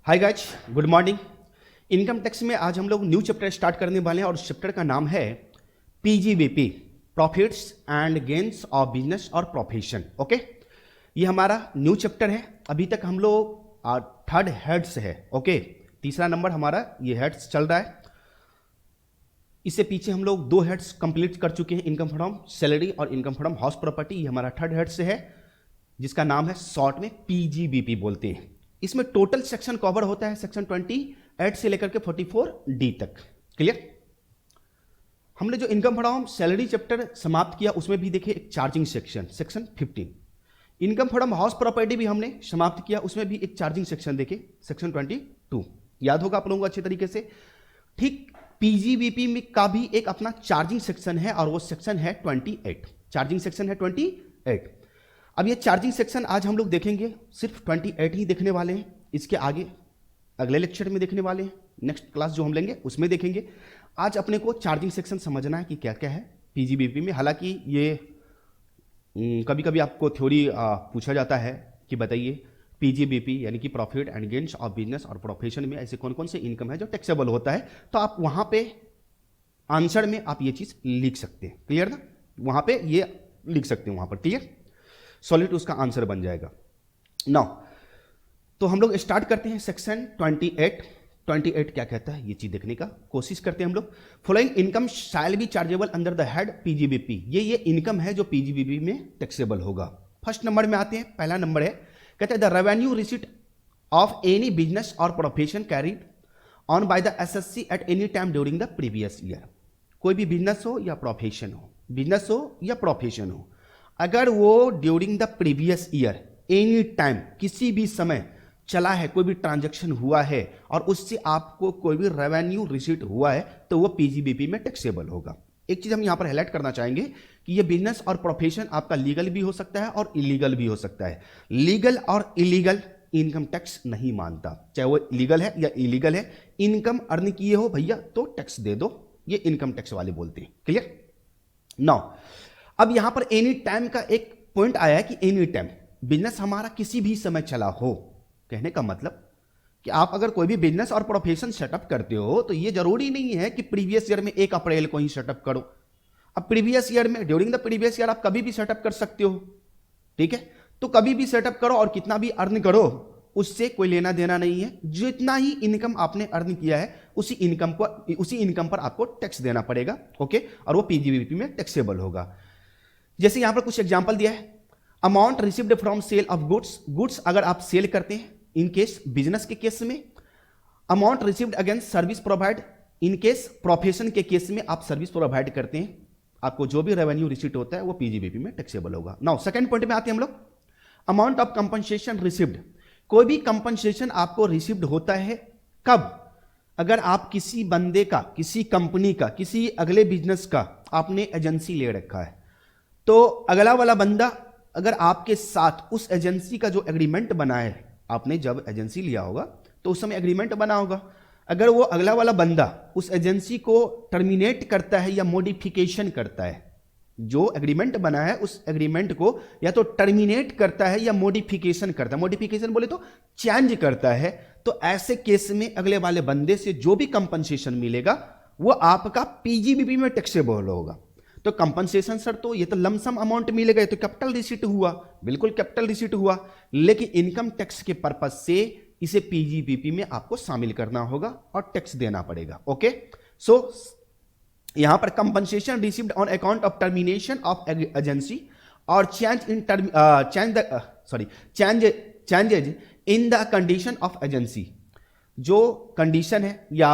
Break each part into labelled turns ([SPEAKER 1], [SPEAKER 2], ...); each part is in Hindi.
[SPEAKER 1] Hi guys, good morning. Income tax में आज हम लोग न्यू चैप्टर स्टार्ट करने वाले हैं और उस चैप्टर का नाम है PGBP, profits and gains of business और प्रोफेशन। ओके, ये हमारा न्यू चैप्टर है। अभी तक हम लोग थर्ड हेड्स है। ओके, तीसरा नंबर हमारा ये हेड्स चल रहा है। इससे पीछे हम लोग 2 हेड्स कंप्लीट कर चुके हैं, इनकम फ्रॉम सैलरी और इनकम फ्रॉम हाउस प्रॉपर्टी। ये हमारा थर्ड हेड्स है जिसका नाम है शॉर्ट में पीजीबीपी बोलते हैं। इसमें टोटल सेक्शन कवर होता है सेक्शन 28 से लेकर के 44D तक। क्लियर? हमने जो इनकम फ्रॉम सैलरी चैप्टर समाप्त किया उसमें भी देखिए एक charging section, section 15। Income from house property भी हमने समाप्त किया, उसमें भी एक चार्जिंग सेक्शन देखे, सेक्शन 22। याद होगा आप लोगों को अच्छे तरीके से। ठीक पीजीबीपी में का भी एक अपना चार्जिंग सेक्शन है और वो सेक्शन है 28। चार्जिंग सेक्शन है 28। अब ये चार्जिंग सेक्शन आज हम लोग देखेंगे, सिर्फ 28 ही देखने वाले हैं। इसके आगे अगले लेक्चर में देखने वाले हैं, नेक्स्ट क्लास जो हम लेंगे उसमें देखेंगे। आज अपने को चार्जिंग सेक्शन समझना है कि क्या क्या है पीजीबीपी में। हालांकि ये कभी कभी आपको थ्योरी पूछा जाता है कि बताइए पीजीबीपी यानी कि profit and gains of business और प्रोफेशन में ऐसे कौन कौन से इनकम है जो टैक्सेबल होता है, तो आप वहां पे आंसर में आप ये चीज लिख सकते हैं। क्लियर ना? वहां पे ये लिख सकते हैं वहां पर। क्लियर? सॉलिड उसका आंसर बन जाएगा। नाउ तो हम लोग स्टार्ट करते हैं सेक्शन 28 क्या कहता है ये चीज देखने का कोशिश करते हैं हम लोग। Following income shall be chargeable under the head PGBP. ये इनकम है जो पीजीबीपी में टैक्सेबल होगा। फर्स्ट नंबर में आते हैं, पहला नंबर है, कहते हैं the revenue receipt of any business और profession carried on by the SSC at any time during the previous year. कोई भी बिजनेस हो या प्रोफेशन हो, बिजनेस हो या प्रोफेशन हो, अगर वो during the previous year any time किसी भी समय चला है, कोई भी ट्रांजैक्शन हुआ है और उससे आपको कोई भी रेवेन्यू रिसीट हुआ है, तो वो पीजीबीपी में टैक्सेबल होगा। एक चीज हम यहां पर हाईलाइट करना चाहेंगे कि ये बिजनेस और प्रोफेशन आपका लीगल भी हो सकता है और इलीगल भी हो सकता है। लीगल और इलीगल इनकम टैक्स नहीं मानता, चाहे वो लीगल है या इलीगल है। इनकम अर्न किए हो भैया तो टैक्स दे दो, ये इनकम टैक्स वाले बोलते हैं। क्लियर? नाउ अब यहां पर एनी टाइम का एक पॉइंट आया है कि एनी टाइम बिजनेस हमारा किसी भी समय चला हो। कहने का मतलब कि आप अगर कोई भी बिजनेस और प्रोफेशन सेटअप करते हो तो ये जरूरी नहीं है कि प्रीवियस ईयर में 1 अप्रैल को ही सेटअप करो। अब प्रीवियस ईयर में ड्यूरिंग द प्रीवियस ईयर आप कभी भी सेटअप कर सकते हो। ठीक है, तो कभी भी सेटअप करो और कितना भी अर्न करो, उससे कोई लेना देना नहीं है। जितना ही इनकम आपने अर्न किया है उसी इनकम पर आपको टैक्स देना पड़ेगा। ओके, और वो पीजीबीपी में टैक्सेबल होगा। जैसे यहां पर कुछ एग्जांपल दिया है, amount received from sale of goods अगर आप सेल करते हैं इन केस बिजनेस के केस में, amount received against service provide in case profession के केस में आप सर्विस प्रोवाइड करते हैं, आपको जो भी रेवेन्यू रिसीट होता है वो पीजीबीपी में टैक्सेबल होगा। नाउ सेकंड पॉइंट में आते हैं हम लोग, अमाउंट ऑफ कंपनसेशन रिसीव्ड। कोई भी कंपनसेशन आपको रिसीव्ड होता है कब? अगर आप किसी बंदे का, किसी कंपनी का, किसी अगले बिजनेस का आपने एजेंसी ले रखा है, तो अगला वाला बंदा अगर आपके साथ उस एजेंसी का जो एग्रीमेंट बना है, आपने जब एजेंसी लिया होगा तो उस समय एग्रीमेंट बना होगा, अगर वो अगला वाला बंदा उस एजेंसी को टर्मिनेट करता है या मॉडिफिकेशन करता है, जो एग्रीमेंट बना है उस एग्रीमेंट को या तो टर्मिनेट करता है या मॉडिफिकेशन करता है, मॉडिफिकेशन बोले तो चेंज करता है, तो ऐसे केस में अगले वाले बंदे से जो भी कंपनसेशन मिलेगा वो आपका पीजीबीपी में टैक्सेबल होगा। तो कंपनसेशन सर तो ये तो लमसम अमाउंट मिलेगा, ये तो कैपिटल रिसीट हुआ, बिल्कुल कैपिटल रिसीट हुआ, लेकिन इनकम टैक्स के पर्पज से इसे पीजीबीपी में आपको शामिल करना होगा और टैक्स देना पड़ेगा। ओके, सो यहां पर compensation received on account of termination of agency और changes in the condition of agency. जो कंडीशन है या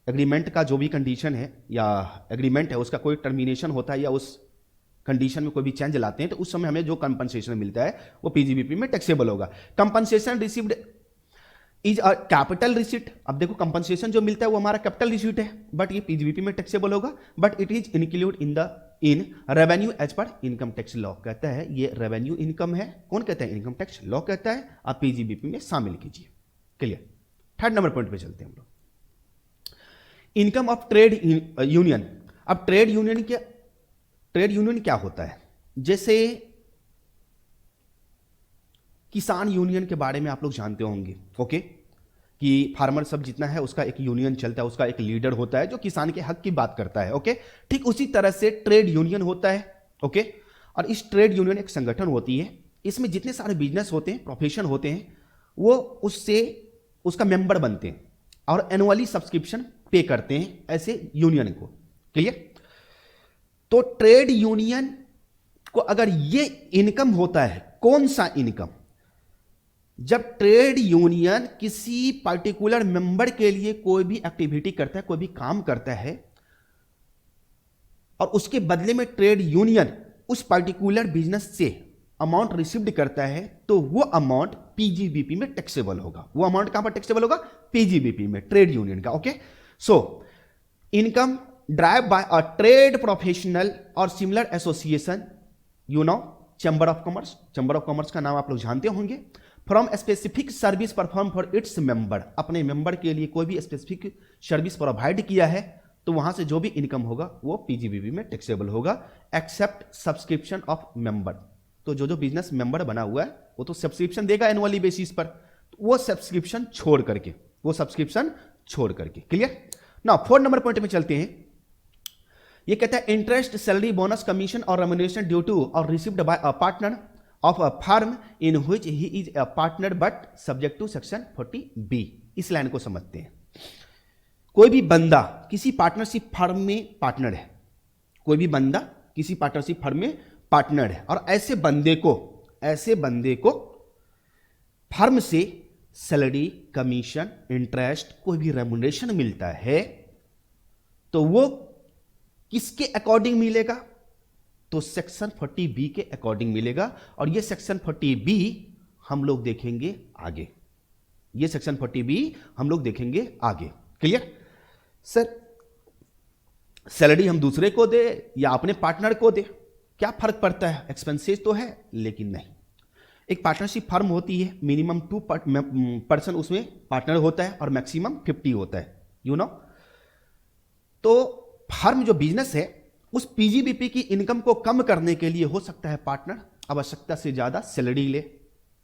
[SPEAKER 1] एग्रीमेंट का जो भी कंडीशन है या एग्रीमेंट है उसका कोई टर्मिनेशन होता है या उस कंडीशन में कोई भी चेंज लाते हैं, तो उस समय हमें जो कंपनसेशन मिलता है वो पीजीबीपी में टैक्सेबल होगा। Compensation received is a capital receipt. अब देखो कंपनसेशन जो मिलता है वो हमारा कैपिटल रिसीट है, बट ये पीजीबीपी में टैक्सेबल होगा, but it is include in revenue as per income tax law. कहता है ये रेवेन्यू इनकम है, कौन कहता है? इनकम टैक्स लॉ कहता है, आप पीजीबीपी में शामिल कीजिए। क्लियर? थर्ड नंबर पॉइंट पे चलते हैं हम लोग, इनकम ऑफ ट्रेड यूनियन। अब ट्रेड यूनियन क्या होता है? जैसे किसान यूनियन के बारे में आप लोग जानते होंगे। ओके, कि फार्मर सब जितना है उसका एक यूनियन चलता है, उसका एक लीडर होता है जो किसान के हक की बात करता है। ओके, ठीक उसी तरह से ट्रेड यूनियन होता है। ओके, और इस ट्रेड यूनियन एक संगठन होती है, इसमें जितने सारे बिजनेस होते हैं, प्रोफेशन होते हैं, वो उससे उसका मेंबर बनते हैं और एनुअली सब्सक्रिप्शन पे करते हैं ऐसे यूनियन को। क्लियर? तो ट्रेड यूनियन को अगर ये इनकम होता है, कौन सा इनकम? जब ट्रेड यूनियन किसी पर्टिकुलर मेंबर के लिए कोई भी एक्टिविटी करता है, कोई भी काम करता है, और उसके बदले में ट्रेड यूनियन उस पर्टिकुलर बिजनेस से अमाउंट रिसीव्ड करता है, तो वो अमाउंट पीजीबीपी में टैक्सेबल होगा। वो अमाउंट कहां पर टैक्सेबल होगा? पीजीबीपी में, ट्रेड यूनियन का। Okay, so income drive by a trade professional और similar association, you know, chamber of commerce. Chamber of commerce का नाम आप लोग जानते होंगे। From specific service perform for its member, अपने मेंबर के लिए कोई भी स्पेसिफिक सर्विस प्रोवाइड किया है तो वहां से जो भी इनकम होगा वो पीजीबीपी में टैक्सेबल होगा, एक्सेप्ट सब्सक्रिप्शन ऑफ मेंबर। तो जो जो बिजनेस मेंबर बना हुआ है वो तो सब्सक्रिप्शन देगा एनुअली बेसिस पर, तो वो सब्सक्रिप्शन छोड़ करके, वो सब्सक्रिप्शन छोड़ करके। क्लियर? नाउ 4 नंबर पॉइंट में चलते हैं। ये कहता है इंटरेस्ट, सैलरी, बोनस, कमीशन और रेम्युनरेशन ड्यू टू और received by a partner of a firm in which he is a partner but subject to section 40B। इस लाइन को समझते हैं। कोई भी बंदा किसी पार्टनरशिप फर्म में पार्टनर है, कोई भी बंदा किसी पार्टनरशिप फर्म में पार्टनर है, और ऐसे बंदे को फर्म से सैलरी, कमीशन, इंटरेस्ट, कोई भी रेम्युनरेशन मिलता है, तो वो किसके अकॉर्डिंग मिलेगा? तो सेक्शन 40B के अकॉर्डिंग मिलेगा। और ये सेक्शन 40B हम लोग देखेंगे आगे, ये सेक्शन 40B हम लोग देखेंगे आगे। क्लियर? सर, सैलरी हम दूसरे को दे या अपने पार्टनर को दे, क्या फर्क पड़ता है? एक्सपेंसेस तो है, लेकिन नहीं। एक पार्टनरशिप फर्म होती है, मिनिमम 2 पर्सन उसमें पार्टनर होता है और मैक्सिमम 50 होता है, यू नो। तो फर्म जो बिजनेस है उस पीजीबीपी की इनकम को कम करने के लिए हो सकता है पार्टनर आवश्यकता से ज्यादा सैलरी ले,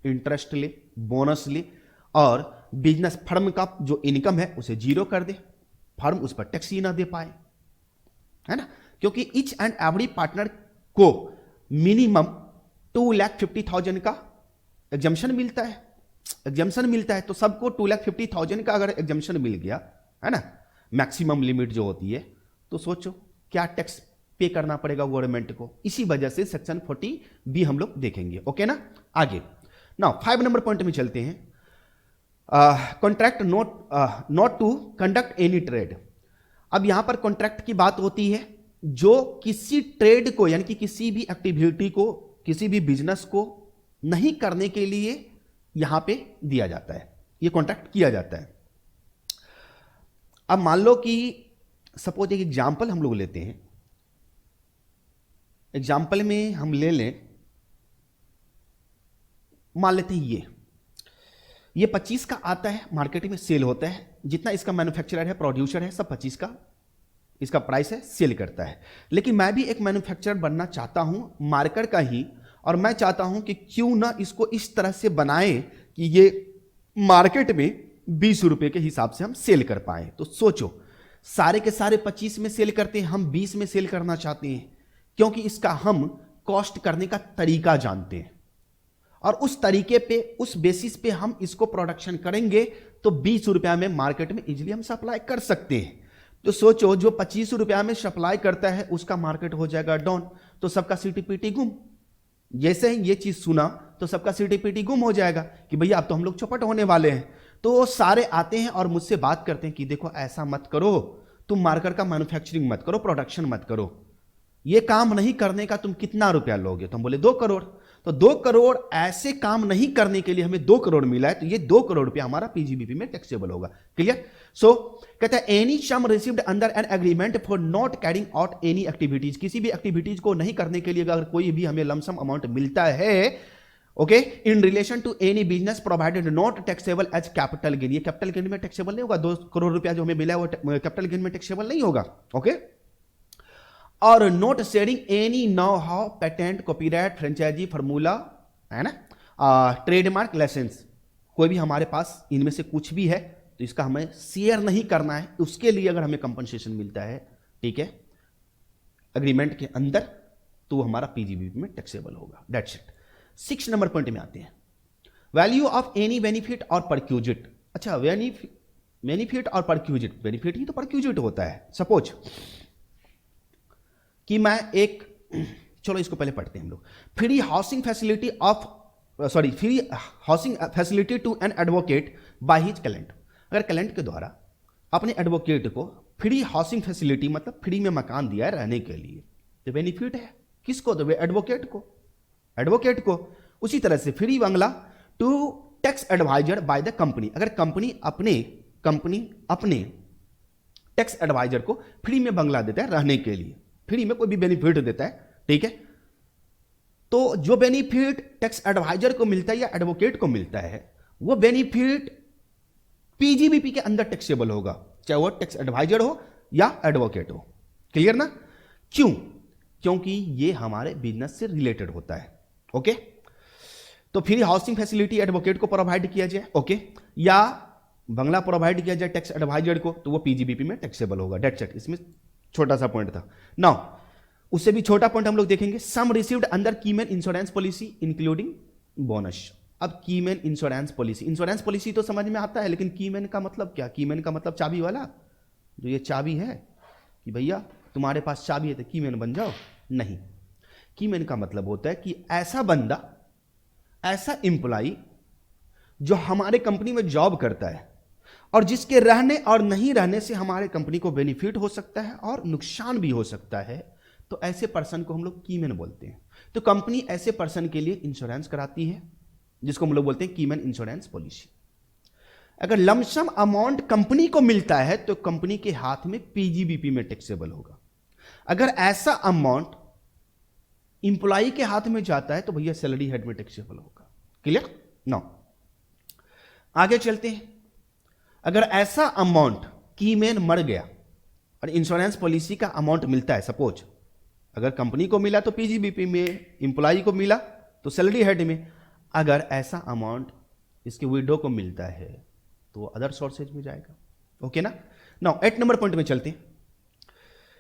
[SPEAKER 1] इंटरेस्ट ले, बोनस ले, और बिजनेस फर्म का जो इनकम है उसे जीरो कर दे, फर्म उस पर टैक्स ही ना दे पाए, है ना? क्योंकि ईच एंड एवरी पार्टनर को मिनिमम 2,50,000 का एग्जम्पशन मिलता है। तो सबको 2,50,000 का अगर एग्जम्पशन मिल गया, है ना, मैक्सिमम लिमिट जो होती है, तो सोचो क्या टैक्स पे करना पड़ेगा गवर्नमेंट को। इसी वजह से सेक्शन 40B हम लोग देखेंगे। ओके ना? आगे नाउ 5 नंबर पॉइंट में चलते हैं। Contract not to conduct any trade. अब यहां पर कॉन्ट्रैक्ट की बात होती है जो किसी ट्रेड को, यानी कि किसी भी एक्टिविटी को, किसी भी बिजनेस को नहीं करने के लिए यहां पे दिया जाता है, ये कॉन्ट्रैक्ट किया जाता है। अब मान लो कि सपोज एक एग्जाम्पल हम लोग लेते हैं, एग्जाम्पल में हम ले लें, मान लेते हैं ये 25 का आता है, मार्केट में सेल होता है, जितना इसका मैन्युफैक्चरर है, प्रोड्यूसर है, सब 25 का इसका प्राइस है, सेल करता है। लेकिन मैं भी एक मैन्युफैक्चरर बनना चाहता हूं, मार्केट का ही, और मैं चाहता हूं कि क्यों ना इसको इस तरह से बनाएं कि ये मार्केट में 20 रुपए के हिसाब से हम सेल कर पाए। तो सोचो, सारे के सारे 25 में सेल करते हैं, हम 20 में सेल करना चाहते हैं, क्योंकि इसका हम कॉस्ट करने का तरीका जानते हैं, और उस तरीके पे, उस बेसिस पे हम इसको प्रोडक्शन करेंगे तो 20 रुपया में मार्केट में इजीली हम सप्लाई कर सकते हैं। तो सोचो, जो 25 रुपया में सप्लाई करता है उसका मार्केट हो जाएगा डाउन, तो सबका सीटीपीटी गुम। जैसे ही ये चीज सुना तो सबका सीटीपीटी गुम हो जाएगा कि भैया अब तो हम लोग चौपट होने वाले हैं। तो वो सारे आते हैं और मुझसे बात करते हैं कि देखो ऐसा मत करो, तुम मार्केट का मैन्युफैक्चरिंग मत करो, प्रोडक्शन मत करो, ये काम नहीं करने का तुम कितना रुपया लोगे? तो हम बोले 2 करोड़। तो 2 करोड़ ऐसे काम नहीं करने के लिए हमें 2 करोड़ मिला है, तो ये 2 करोड़ रुपया हमारा पीजीबीपी में टैक्सेबल होगा। क्लियर? सो कहता है any sum received under an agreement for not carrying out any activities, किसी भी एक्टिविटीज को नहीं करने के लिए अगर कोई भी हमें लमसम अमाउंट मिलता है, okay, in relation to any business provided not taxable as capital gain, ये कैपिटल गेन में टैक्सेबल नहीं होगा। 2 करोड़ रुपया जो हमें मिला है वो कैपिटल गेन में टैक्सेबल नहीं होगा। ओके, और not sharing any know how, patent, copyright, franchisee, formula, है ना, ट्रेडमार्क, लाइसेंस, कोई भी हमारे पास इनमें से कुछ भी है तो इसका हमें शेयर नहीं करना है, उसके लिए अगर हमें कंपनसेशन मिलता है, ठीक है, एग्रीमेंट के अंदर, तो वो हमारा पीजीबीपी में टैक्सेबल होगा। That's it. 6 नंबर पॉइंट में आते हैं, वैल्यू ऑफ एनी बेनिफिट और परक्यूजिट। अच्छा, बेनिफिट और परक्यूजिट, बेनिफिट ही तो परक्यूजिट होता है। सपोज कि मैं एक, चलो इसको पहले पढ़ते हैं हम लोग। Free housing facility free housing facility to an advocate by his client. अगर क्लाइंट के द्वारा अपने एडवोकेट को फ्री हाउसिंग फैसिलिटी, मतलब फ्री में मकान दिया है रहने के लिए, तो बेनिफिट है किसको? तो एडवोकेट को। उसी तरह से free bungalow to tax adviser by the company. अगर कंपनी अपने टैक्स एडवाइजर को फ्री में बंगला देता है रहने के लिए, फ्री में कोई भी बेनिफिट देता है, ठीक है, तो जो बेनिफिट टैक्स एडवाइजर को मिलता है या एडवोकेट को मिलता है, वो बेनिफिट पीजीबीपी के अंदर टैक्सेबल होगा, चाहे वो टैक्स एडवाइजर हो या एडवोकेट हो। क्लियर ना? क्यों? क्योंकि ये हमारे बिजनेस से रिलेटेड होता है। ओके, तो फ्री हाउसिंग फैसिलिटी एडवोकेट को प्रोवाइड किया जाए, ओके, या बंगला प्रोवाइड किया जाए टैक्स एडवाइजर को, तो वो पीजीबीपी में टैक्सेबल होगा। That's it. इसमें छोटा सा पॉइंट था। नाउ उससे भी छोटा पॉइंट हम लोग देखेंगे, sum received under keyman insurance policy including bonus. अब कीमैन इंश्योरेंस पॉलिसी तो समझ में आता है, लेकिन कीमैन का मतलब क्या? कीमैन का मतलब चाबी वाला, जो ये चाबी है कि भैया तुम्हारे पास चाबी है तो कीमैन बन जाओ, नहीं। कीमैन का मतलब होता है कि ऐसा बंदा, ऐसा एम्प्लॉय जो हमारे कंपनी में जॉब करता है और जिसके रहने और नहीं रहने से हमारे कंपनी को बेनिफिट हो सकता है और नुकसान भी हो सकता है, तो ऐसे पर्सन को हम लोग कीमैन बोलते हैं। तो कंपनी ऐसे पर्सन के लिए इंश्योरेंस कराती है, जिसको हम लोग बोलते हैं कीमैन इंश्योरेंस पॉलिसी। अगर लमसम अमाउंट कंपनी को मिलता है तो कंपनी के हाथ में पीजीबीपी में टैक्सेबल होगा। अगर ऐसा अमाउंट इंप्लॉई के हाथ में जाता है तो भैया सैलरी हेड में टैक्सेबल होगा। क्लियर? नो, आगे चलते हैं। अगर ऐसा अमाउंट कीमैन मर गया और इंश्योरेंस पॉलिसी का अमाउंट मिलता है, सपोज अगर कंपनी को मिला तो पीजीबीपी में, इंप्लॉई को मिला तो सैलरी हेड में, अगर ऐसा अमाउंट इसके विडो को मिलता है तो अदर सोर्सेज में जाएगा। ओके ना? नाउ 8 नंबर पॉइंट में चलते हैं,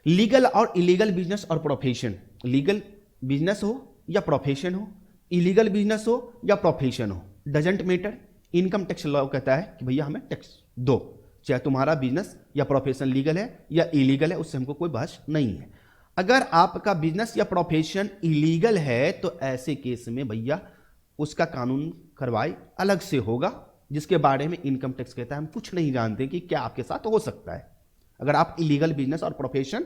[SPEAKER 1] लीगल और इलीगल बिजनेस और प्रोफेशन। लीगल बिजनेस हो या प्रोफेशन हो, इलीगल बिजनेस हो या प्रोफेशन हो, doesn't matter. Income tax law कहता है कि भैया हमें टैक्स दो, चाहे तुम्हारा बिजनेस या प्रोफेशन लीगल है या इलीगल है, उससे हमको कोई बहस नहीं है। अगर आपका बिजनेस या प्रोफेशन इलीगल है तो ऐसे केस में भैया उसका कानून कार्रवाई अलग से होगा, जिसके बारे में इनकम टैक्स कहता है हम कुछ नहीं जानते कि क्या आपके साथ हो सकता है अगर आप इलीगल बिजनेस और प्रोफेशन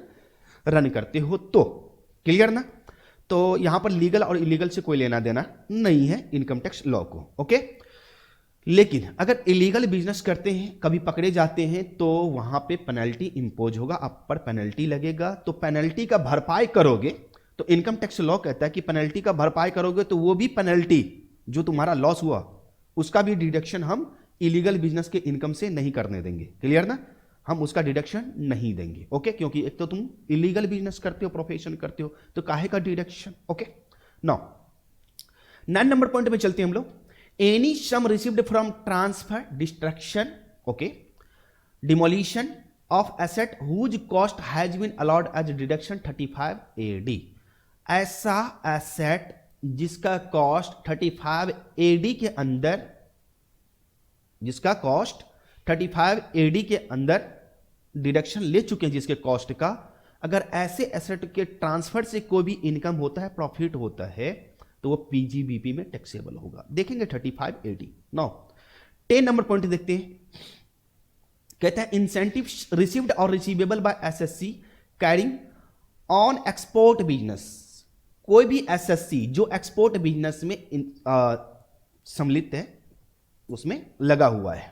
[SPEAKER 1] रन करते हो तो। क्लियर ना? तो यहां पर लीगल और इलीगल से कोई लेना देना नहीं है इनकम टैक्स लॉ को। ओके, लेकिन अगर इलीगल बिजनेस करते हैं, कभी पकड़े जाते हैं, तो वहां पे पेनल्टी इंपोज होगा, आप पर पेनल्टी लगेगा। तो पेनल्टी का भरपाई करोगे तो इनकम टैक्स लॉ कहता है कि पेनल्टी का भरपाई करोगे तो वो भी पेनल्टी जो तुम्हारा लॉस हुआ उसका भी डिडक्शन हम इलीगल बिजनेस के इनकम से नहीं करने देंगे। क्लियर ना? हम उसका डिडक्शन नहीं देंगे। ओके, क्योंकि एक तो तुम इलीगल बिजनेस करते हो, प्रोफेशन करते हो, तो काहे का deduction. Okay, now 9 number point में चलते हैं हम लोग, any sum received from transfer, destruction, okay, demolition of asset whose cost has been allowed as deduction 35 AD। ऐसा एसेट जिसका कॉस्ट 35 AD के अंदर, जिसका कॉस्ट 35 AD के अंदर डिडक्शन ले चुके हैं जिसके कॉस्ट का, अगर ऐसे एसेट के ट्रांसफर से कोई भी इनकम होता है, प्रॉफिट होता है, तो वो पीजीबीपी में टैक्सेबल होगा। देखेंगे 35 AD। नाउ 10 नंबर पॉइंट देखते हैं, कहता है इंसेंटिव रिसीव्ड और receivable by SSC carrying on export business. कोई भी एसएससी जो एक्सपोर्ट बिजनेस में सम्मिलित है, उसमें लगा हुआ है,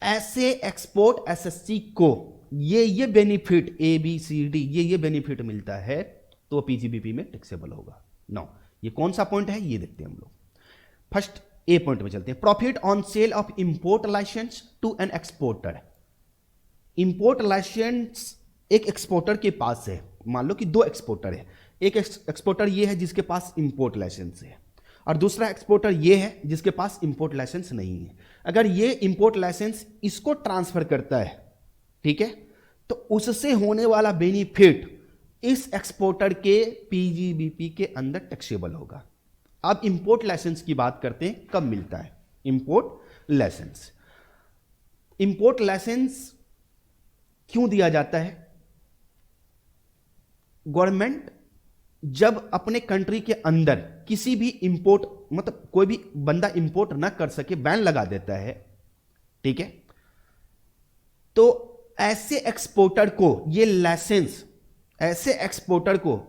[SPEAKER 1] ऐसे एक्सपोर्ट एसएससी को ये बेनिफिट ABCD ये बेनिफिट मिलता है तो पीजीबीपी में टैक्सेबल होगा। नाउ ये कौन सा पॉइंट है ये देखते हैं हम लोग। फर्स्ट ए पॉइंट में चलते हैं, profit on sale of import licence to an exporter. Import licence एक एक्सपोर्टर के पास है, मान लो कि 2 एक्सपोर्टर है, एक एक्सपोर्टर ये है जिसके पास इंपोर्ट लाइसेंस है और दूसरा एक्सपोर्टर ये है जिसके पास इंपोर्ट लाइसेंस नहीं है। अगर ये इंपोर्ट लाइसेंस इसको ट्रांसफर करता है, ठीक है, तो उससे होने वाला बेनिफिट इस एक्सपोर्टर के पीजीबीपी के अंदर टैक्सेबल होगा। अब इंपोर्ट लाइसेंस की बात करते हैं, कब मिलता है इंपोर्ट लाइसेंस। इंपोर्ट लाइसेंस क्यों दिया जाता है? गवर्नमेंट जब अपने कंट्री के अंदर किसी भी इंपोर्ट, मतलब कोई भी बंदा इंपोर्ट ना कर सके, बैन लगा देता है, ठीक है, तो ऐसे एक्सपोर्टर को ये लाइसेंस, ऐसे एक्सपोर्टर को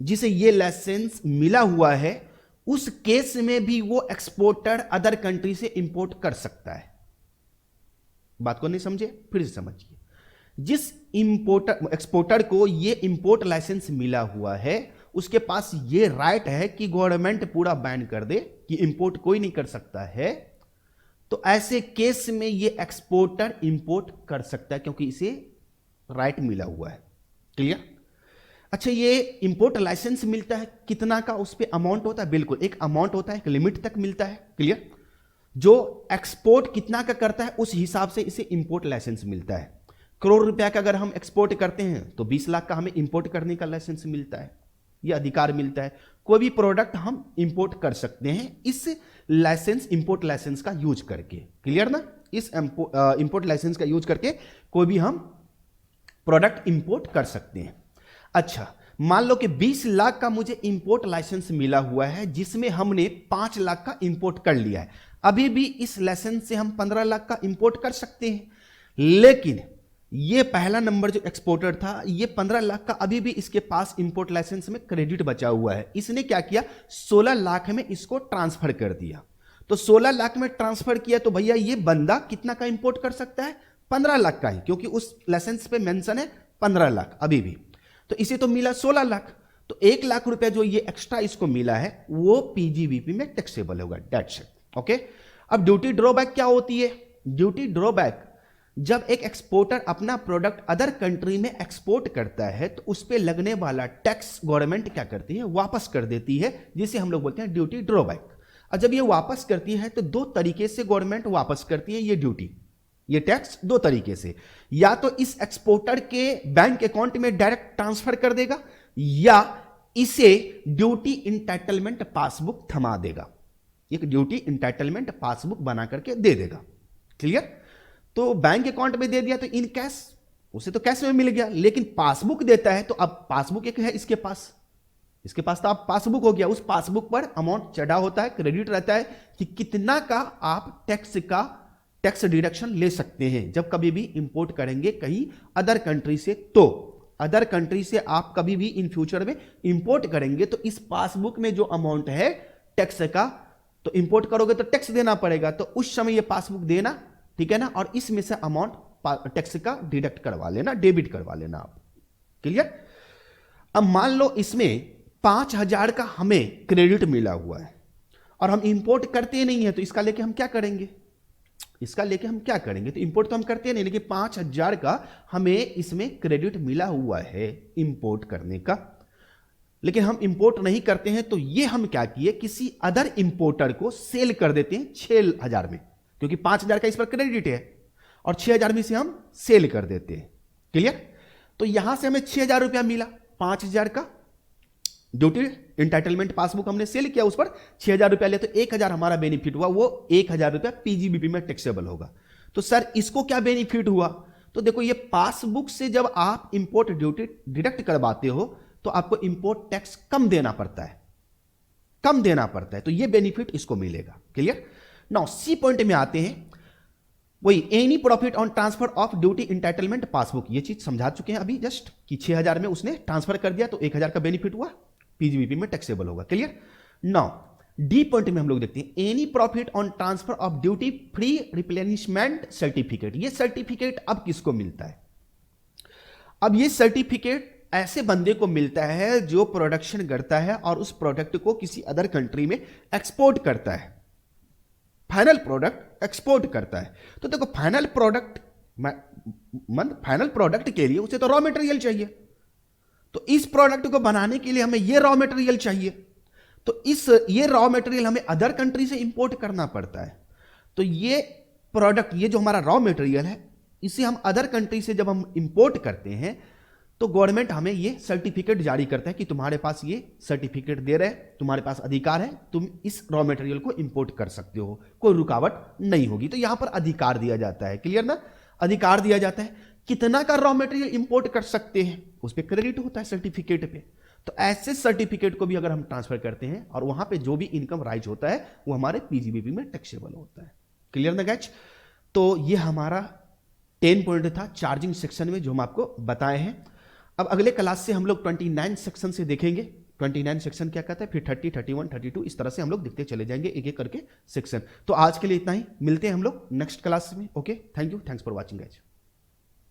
[SPEAKER 1] जिसे ये लाइसेंस मिला हुआ है, उस केस में भी वो एक्सपोर्टर अदर कंट्री से इंपोर्ट कर सकता है। बात को नहीं समझे? फिर से समझिए। जिस इंपोर्टर एक्सपोर्टर को ये इंपोर्ट लाइसेंस मिला हुआ है, उसके पास ये राइट है कि गवर्नमेंट पूरा बैन कर दे कि इंपोर्ट कोई नहीं कर सकता है, तो ऐसे केस में ये एक्सपोर्टर इंपोर्ट कर सकता है क्योंकि इसे राइट मिला हुआ है। क्लियर? अच्छा, ये इंपोर्ट लाइसेंस मिलता है कितना का? उस पर अमाउंट होता है, बिल्कुल एक अमाउंट होता है, एक लिमिट तक मिलता है। क्लियर? जो एक्सपोर्ट कितना का करता है उस हिसाब से इसे इंपोर्ट लाइसेंस मिलता है। करोड़ रुपया का अगर हम एक्सपोर्ट करते हैं तो 20 लाख का हमें इंपोर्ट करने का लाइसेंस मिलता है, यह अधिकार मिलता है। कोई भी प्रोडक्ट हम इंपोर्ट कर सकते हैं इस लाइसेंस, इंपोर्ट लाइसेंस का यूज करके। क्लियर ना? इस इंपोर्ट लाइसेंस का यूज करके कोई भी हम प्रोडक्ट इंपोर्ट कर सकते हैं। अच्छा, मान लो कि 20 लाख का मुझे इंपोर्ट लाइसेंस मिला हुआ है, जिसमें हमने 5 लाख का इंपोर्ट कर लिया है। अभी भी इस लाइसेंस से हम 15 लाख का इंपोर्ट कर सकते हैं, लेकिन ये पहला नंबर जो एक्सपोर्टर था, ये 15 लाख का अभी भी इसके पास इंपोर्ट लाइसेंस में क्रेडिट बचा हुआ है। इसने क्या किया? 16 लाख में इसको ट्रांसफर कर दिया। तो 16 लाख में ट्रांसफर किया तो भैया ये बंदा कितना का इंपोर्ट कर सकता है? 15 लाख का ही, क्योंकि उस लाइसेंस पे मेंशन है 15 लाख अभी भी। तो इसे तो मिला 16 लाख, तो 1 लाख रुपया जो ये एक्स्ट्रा इसको मिला है वो पीजीबीपी में टैक्सेबल होगा। That's it. ओके। अब ड्यूटी ड्रॉबैक क्या होती है? ड्यूटी ड्रॉबैक, जब एक एक्सपोर्टर अपना प्रोडक्ट अदर कंट्री में एक्सपोर्ट करता है तो उस पर लगने वाला टैक्स गवर्नमेंट क्या करती है? वापस कर देती है, जिसे हम लोग बोलते हैं ड्यूटी ड्रॉबैक। और जब ये वापस करती है तो 2 तरीके से गवर्नमेंट वापस करती है ये ड्यूटी, ये टैक्स 2 तरीके से। या तो इस एक्सपोर्टर के बैंक अकाउंट में डायरेक्ट ट्रांसफर कर देगा, या इसे ड्यूटी इंटाइटलमेंट पासबुक थमा देगा, एक ड्यूटी इंटाइटलमेंट पासबुक बना करके दे देगा। क्लियर? तो बैंक अकाउंट में दे दिया तो इन कैश, उसे तो कैश में मिल गया, लेकिन पासबुक देता है तो अब पासबुक एक है इसके पास तो आप पासबुक हो गया, उस पासबुक पर अमाउंट चढ़ा होता है, क्रेडिट रहता है कि कितना का आप टैक्स डिडक्शन ले सकते हैं जब कभी भी इंपोर्ट करेंगे कहीं अदर कंट्री से। तो अदर कंट्री से आप कभी भी इन फ्यूचर में इंपोर्ट करेंगे तो इस पासबुक में जो अमाउंट है टैक्स का, तो इंपोर्ट करोगे तो टैक्स देना पड़ेगा, तो उस समय ये पासबुक देना, ठीक है ना, और इसमें से अमाउंट टैक्स का डिडक्ट करवा लेना, डेबिट करवा लेना आप। क्लियर? अब मान लो इसमें 5,000 का हमें क्रेडिट मिला हुआ है और हम इंपोर्ट करते नहीं है, तो इसका लेके हम क्या करेंगे? तो इंपोर्ट तो हम करते नहीं, लेकिन 5,000 का हमें इसमें क्रेडिट मिला हुआ है इंपोर्ट करने का, लेकिन हम इंपोर्ट नहीं करते हैं। तो ये हम क्या किए? किसी अदर इंपोर्टर को सेल कर देते हैं 6,000 में, क्योंकि 5,000 का इस पर क्रेडिट है और 6,000 में से हम सेल कर देते हैं। क्लियर? तो यहां से हमें 6,000 रुपया मिला, 5,000 का ड्यूटी इंटाइटलमेंट पासबुक हमने सेल किया, उस पर 6,000 रुपया ले, तो 1,000 हमारा बेनिफिट हुआ, वो 1,000 रुपया पीजीबीपी में टैक्सेबल होगा। तो सर इसको क्या बेनिफिट हुआ? तो देखो, ये पासबुक से जब आप इंपोर्ट ड्यूटी डिडक्ट करवाते हो तो आपको इंपोर्ट टैक्स कम देना पड़ता है, तो ये बेनिफिट इसको मिलेगा। क्लियर? नाउ सी पॉइंट में आते हैं, वही any profit on transfer of duty entitlement passbook, ये चीज समझा चुके हैं अभी जस्ट कि 6,000 में उसने ट्रांसफर कर दिया तो 1,000 का बेनिफिट हुआ, पीजीबीपी में टैक्सेबल होगा। क्लियर? नाउ डी पॉइंट में हम लोग देखते हैं any profit on transfer of duty free replenishment certificate. ये सर्टिफिकेट अब किसको मिलता है? अब ये सर्टिफिकेट ऐसे बंदे को मिलता है जो प्रोडक्शन करता है और उस प्रोडक्ट को किसी अदर कंट्री में एक्सपोर्ट करता है, फाइनल प्रोडक्ट एक्सपोर्ट करता है। तो देखो, फाइनल प्रोडक्ट के लिए उसे तो रॉ मटेरियल चाहिए, तो इस प्रोडक्ट को बनाने के लिए हमें ये रॉ मटेरियल चाहिए। तो ये रॉ मटेरियल हमें अदर कंट्री से इंपोर्ट करना पड़ता है। तो ये प्रोडक्ट, ये जो हमारा रॉ मटेरियल है, इसे हम अदर कंट्री से जब हम इंपोर्ट करते हैं तो गवर्नमेंट हमें ये सर्टिफिकेट जारी करता है कि तुम्हारे पास ये सर्टिफिकेट दे रहे हैं, तुम्हारे पास अधिकार है, तुम इस रॉ मटेरियल को इंपोर्ट कर सकते हो, कोई रुकावट नहीं होगी। तो यहां पर अधिकार दिया जाता है, क्लियर ना, अधिकार दिया जाता है। कितना का रॉ मटेरियल इंपोर्ट कर सकते हैं उस पर क्रेडिट होता है सर्टिफिकेट पे। तो ऐसे सर्टिफिकेट को भी अगर हम ट्रांसफर करते हैं और वहां पे जो भी इनकम राइज होता है वो हमारे पीजीबीपी में टैक्सेबल होता है। क्लियर ना गैच? तो ये हमारा 10 पॉइंट था चार्जिंग सेक्शन में जो हम आपको बताए हैं। अब अगले क्लास से हम लोग 29 सेक्शन से देखेंगे। 29 सेक्शन क्या कहता है, फिर 30, 31, 32 इस तरह से हम लोग देखते चले जाएंगे एक एक करके सेक्शन। तो आज के लिए इतना ही, मिलते हैं हम लोग नेक्स्ट क्लास में। Okay, thank you, thanks for watching guys.